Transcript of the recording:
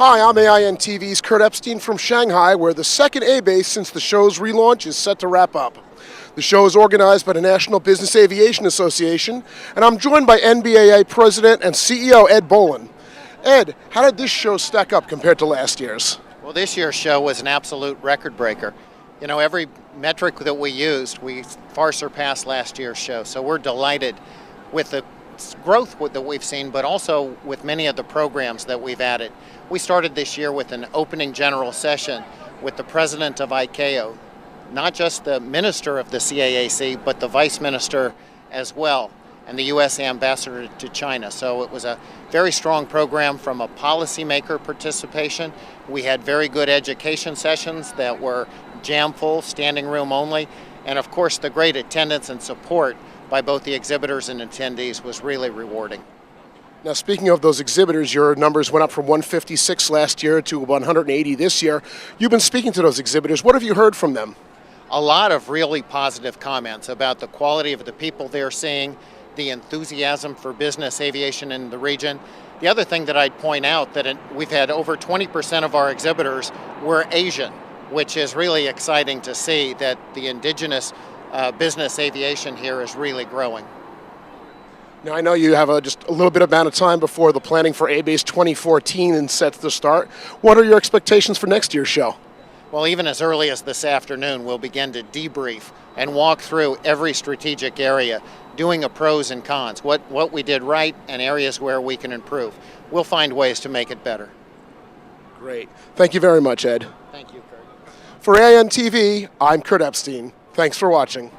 Hi, I'm AIN TV's Kurt Epstein from Shanghai, where the second ABACE since the show's relaunch is set to wrap up. The show is organized by the National Business Aviation Association, and I'm joined by NBAA President and CEO Ed Bolen. Ed, how did this show stack up compared to last year's? Well, this year's show was an absolute record breaker. You know, every metric that we used, we far surpassed last year's show. So we're delighted with the growth that we've seen, but also with many of the programs that we've added. We started this year with an opening general session with the president of ICAO, not just the minister of the CAAC, but the vice minister as well, and the U.S. ambassador to China. So it was a very strong program from a policymaker participation. We had very good education sessions that were jam full, standing room only, and of course the great attendance and support by both the exhibitors and attendees was really rewarding. Now, speaking of those exhibitors, your numbers went up from 156 last year to 180 this year. You've been speaking to those exhibitors. What have you heard from them? A lot of really positive comments about the quality of the people they're seeing, the enthusiasm for business aviation in the region. The other thing that I'd point out that we've had over 20% of our exhibitors were Asian, which is really exciting to see that the indigenous business aviation here is really growing. Now, I know you have just a little bit amount of time before the planning for ABACE 2014 is set to start. What are your expectations for next year's show? Well, even as early as this afternoon, we'll begin to debrief and walk through every strategic area, doing a pros and cons, what we did right and areas where we can improve. We'll find ways to make it better. Great. Thank you very much, Ed. Thank you, Kurt. For AIN TV, I'm Kurt Epstein. Thanks for watching.